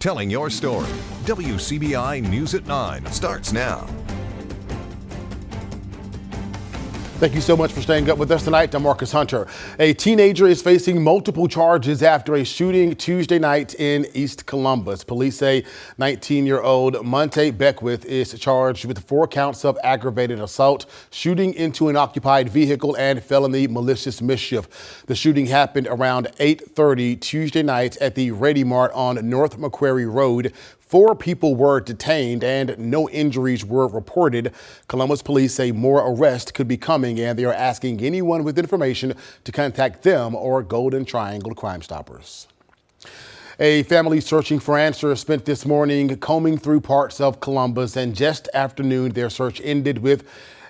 telling your story. WCBI News at 9 starts now. Thank you so much for staying up with us tonight. I'm Marcus Hunter. A teenager is facing multiple charges after a shooting Tuesday night in East Columbus. Police say 19-year-old Monte Beckwith is charged with 4 counts of aggravated assault, shooting into an occupied vehicle, and felony malicious mischief. The shooting happened around 8:30 Tuesday night at the Ready Mart on North Macquarie Road. 4 people were detained and no injuries were reported. Columbus police say more arrests could be coming, and they are asking anyone with information to contact them or Golden Triangle Crime Stoppers. A family searching for answers spent this morning combing through parts of Columbus, and just after noon their search ended with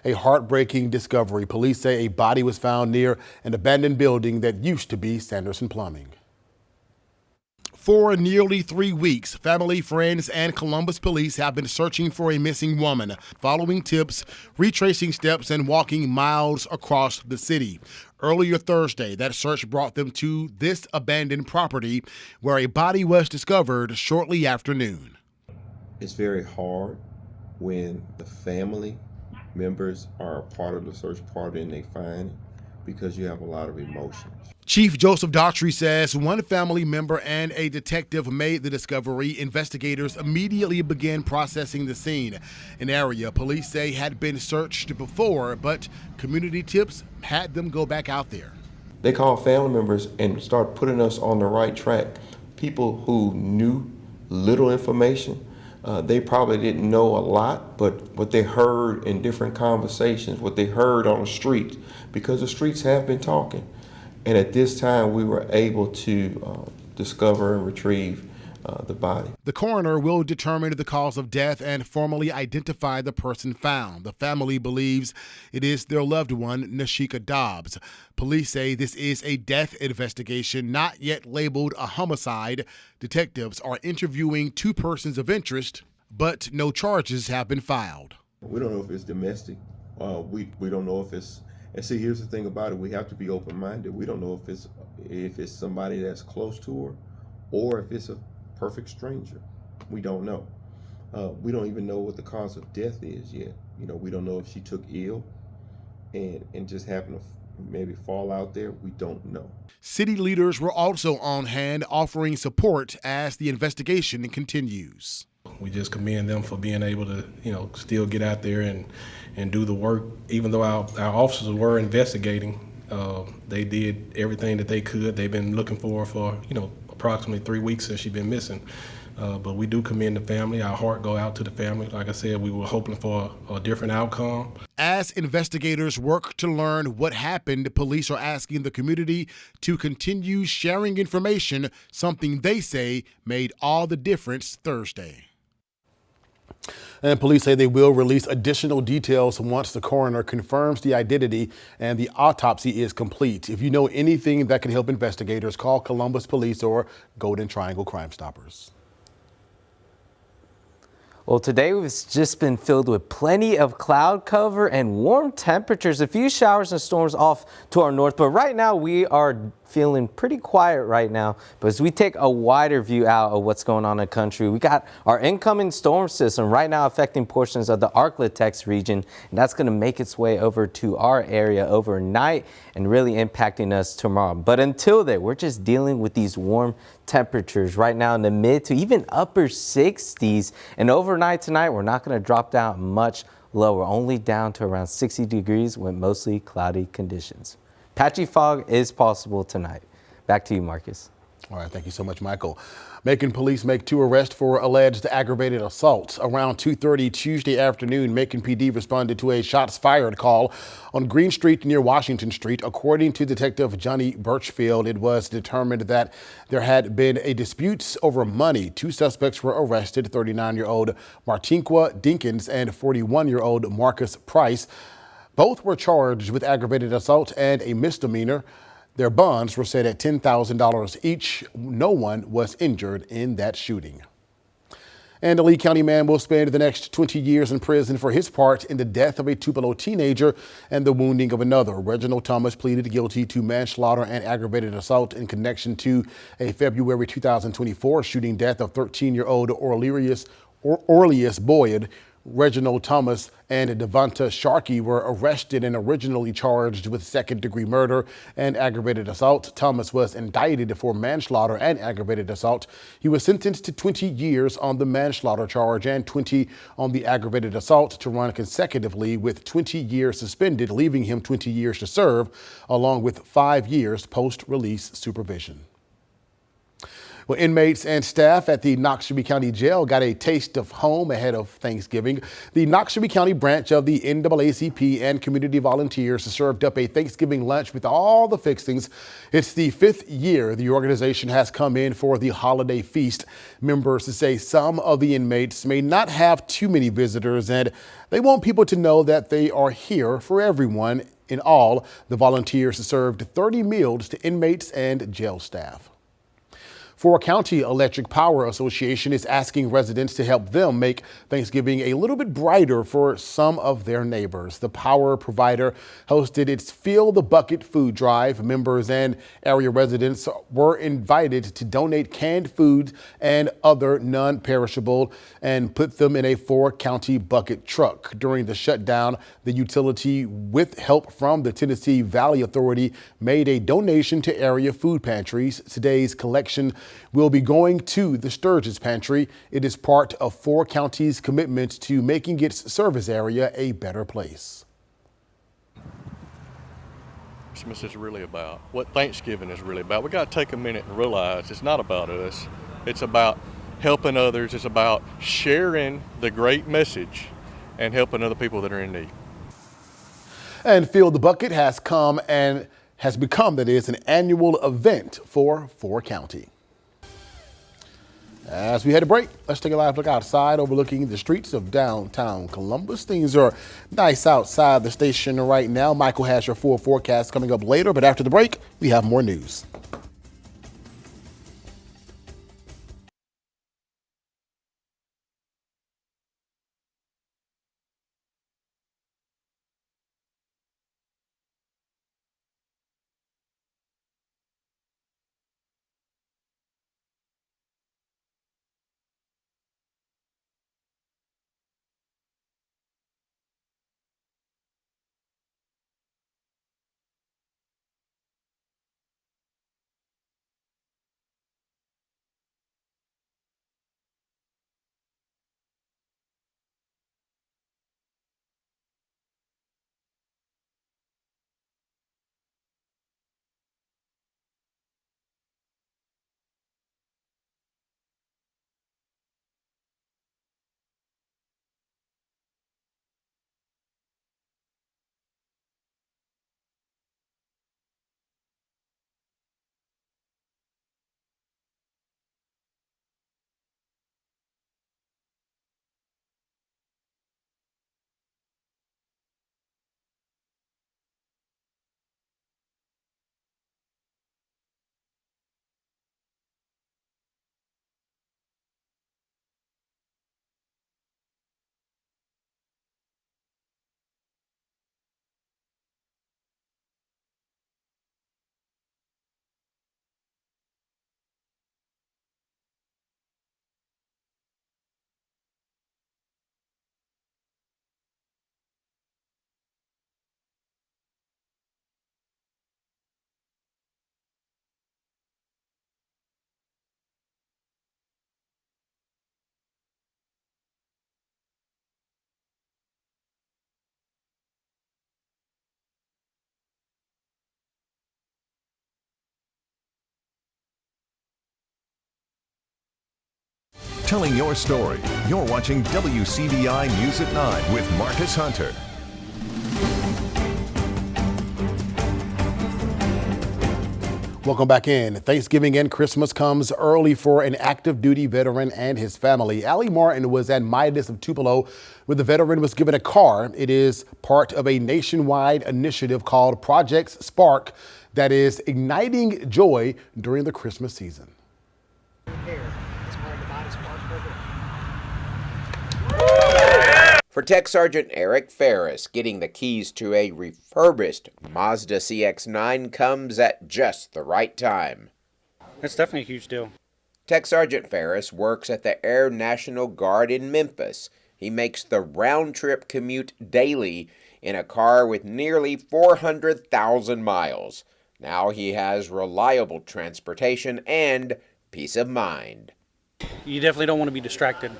a heartbreaking discovery. Police say a body was found near an abandoned building that used to be Sanderson Plumbing. For nearly 3 weeks, family, friends, and Columbus police have been searching for a missing woman, following tips, retracing steps, and walking miles across the city. Earlier Thursday, that search brought them to this abandoned property where a body was discovered shortly after noon. It's very hard when the family members are a part of the search party and they find it, because you have a lot of emotions. Chief Joseph Daughtry says one family member and a detective made the discovery. Investigators immediately began processing the scene, an area police say had been searched before, but community tips had them go back out there. They called family members and started putting us on the right track. People who knew little information, they probably didn't know a lot, but what they heard in different conversations, what they heard on the streets, because the streets have been talking. And at this time, we were able to discover and retrieve the body. The coroner will determine the cause of death and formally identify the person found. The family believes it is their loved one, Nashika Dobbs. Police say this is a death investigation, not yet labeled a homicide. Detectives are interviewing 2 persons of interest, but no charges have been filed. We don't know if it's domestic. We don't know if it's. And see, here's the thing about it: we have to be open-minded. We don't know if it's somebody that's close to her, or if it's a perfect stranger. We don't know. We don't even know what the cause of death is yet. You know, we don't know if she took ill and just happened to maybe fall out there. We don't know. City leaders were also on hand, offering support as the investigation continues. We just commend them for being able to, still get out there and do the work. Even though our officers were investigating, they did everything that they could. They've been looking for approximately 3 weeks since she's been missing. But we do commend the family. Our heart go out to the family. Like I said, we were hoping for a different outcome. As investigators work to learn what happened, police are asking the community to continue sharing information, something they say made all the difference Thursday. And police say they will release additional details once the coroner confirms the identity and the autopsy is complete. If you know anything that can help investigators, call Columbus Police or Golden Triangle Crime Stoppers. Well, today has just been filled with plenty of cloud cover and warm temperatures. A few showers and storms off to our north, but right now we are feeling pretty quiet right now. But as we take a wider view out of what's going on in the country, we got our incoming storm system right now affecting portions of the Arklatex region, and that's going to make its way over to our area overnight and really impacting us tomorrow. But until then, we're just dealing with these warm temperatures right now in the mid to even upper 60s, and overnight tonight we're not going to drop down much lower, only down to around 60 degrees with mostly cloudy conditions. Patchy fog is possible tonight. Back to you, Marcus. All right, thank you so much, Michael. Macon police make 2 arrests for alleged aggravated assault. Around 2:30 Tuesday afternoon, Macon PD responded to a shots fired call on Green Street near Washington Street. According to Detective Johnny Birchfield, it was determined that there had been a dispute over money. 2 suspects were arrested, 39-year-old Martinqua Dinkins and 41-year-old Marcus Price. Both were charged with aggravated assault and a misdemeanor. Their bonds were set at $10,000 each. No one was injured in that shooting. And a Lee County man will spend the next 20 years in prison for his part in the death of a Tupelo teenager and the wounding of another. Reginald Thomas pleaded guilty to manslaughter and aggravated assault in connection to a February 2024 shooting death of 13-year-old Orleus Boyd. Reginald Thomas and Devonta Sharkey were arrested and originally charged with second-degree murder and aggravated assault. Thomas was indicted for manslaughter and aggravated assault. He was sentenced to 20 years on the manslaughter charge and 20 on the aggravated assault to run consecutively, with 20 years suspended, leaving him 20 years to serve, along with 5 years post-release supervision. Well, inmates and staff at the Knox-Shelby County Jail got a taste of home ahead of Thanksgiving. The Knox-Shelby County branch of the NAACP and community volunteers served up a Thanksgiving lunch with all the fixings. It's the 5th year the organization has come in for the holiday feast. Members say some of the inmates may not have too many visitors, and they want people to know that they are here for everyone. In all, the volunteers served 30 meals to inmates and jail staff. Fort County Electric Power Association is asking residents to help them make Thanksgiving a little bit brighter for some of their neighbors. The power provider hosted its Fill the Bucket food drive. Members and area residents were invited to donate canned food and other non-perishable and put them in a Fort County bucket truck. During the shutdown, the utility, with help from the Tennessee Valley Authority, made a donation to area food pantries. Today's collection will be going to the Sturgis Pantry. It is part of Fort County's commitment to making its service area a better place. Christmas is really about, what Thanksgiving is really about. We got to take a minute and realize it's not about us. It's about helping others. It's about sharing the great message and helping other people that are in need. And Fill the Bucket has become an annual event for Fort County. As we head to break, let's take a live look outside overlooking the streets of downtown Columbus. Things are nice outside the station right now. Michael has your full forecast coming up later, but after the break, we have more news. Telling your story. You're watching WCBI News at 9 with Marcus Hunter. Welcome back in. Thanksgiving and Christmas comes early for an active duty veteran and his family. Allie Martin was at Midas of Tupelo where the veteran was given a car. It is part of a nationwide initiative called Project Spark that is igniting joy during the Christmas season. For Tech Sergeant Eric Ferris, getting the keys to a refurbished Mazda CX-9 comes at just the right time. It's definitely a huge deal. Tech Sergeant Ferris works at the Air National Guard in Memphis. He makes the round-trip commute daily in a car with nearly 400,000 miles. Now he has reliable transportation and peace of mind. You definitely don't want to be distracted.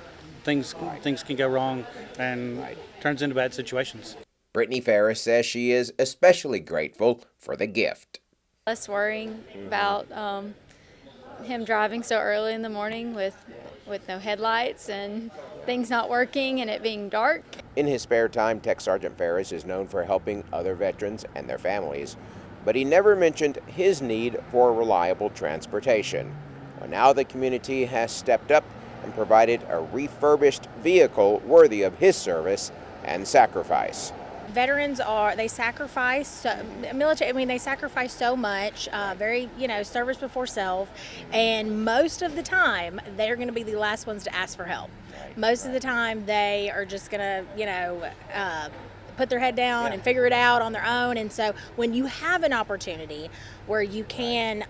Things can go wrong and turns into bad situations. Brittany Ferris says she is especially grateful for the gift. Less worrying about him driving so early in the morning with no headlights and things not working and it being dark. In his spare time, Tech Sergeant Ferris is known for helping other veterans and their families, but he never mentioned his need for reliable transportation. Well, now the community has stepped up and provided a refurbished vehicle worthy of his service and sacrifice. Veterans they sacrifice, military, they sacrifice so much, very, service before self, and most of the time, they're going to be the last ones to ask for help. Most of the time, they are just going to, put their head down and figure it out on their own, and so when you have an opportunity where you can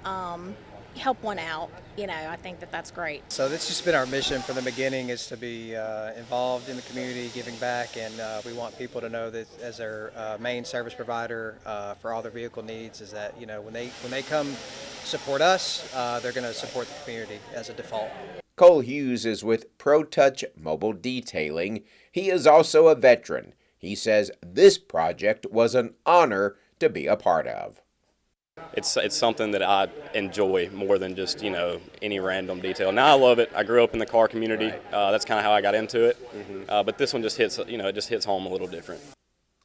help one out, I think that's great. So that's just been our mission from the beginning, is to be involved in the community, giving back, and we want people to know that as their main service provider for all their vehicle needs, is that when they come support us, they're going to support the community as a default. Cole Hughes is with ProTouch Mobile Detailing. He is also a veteran. He says this project was an honor to be a part of. It's something that I enjoy more than just any random detail. Now I love it. I grew up in the car community. That's kind of how I got into it. But this one just hits it just hits home a little different.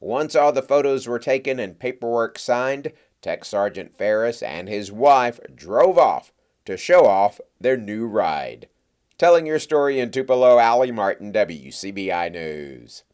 Once all the photos were taken and paperwork signed, Tech Sergeant Ferris and his wife drove off to show off their new ride. Telling your story in Tupelo, Allie Martin, WCBI News.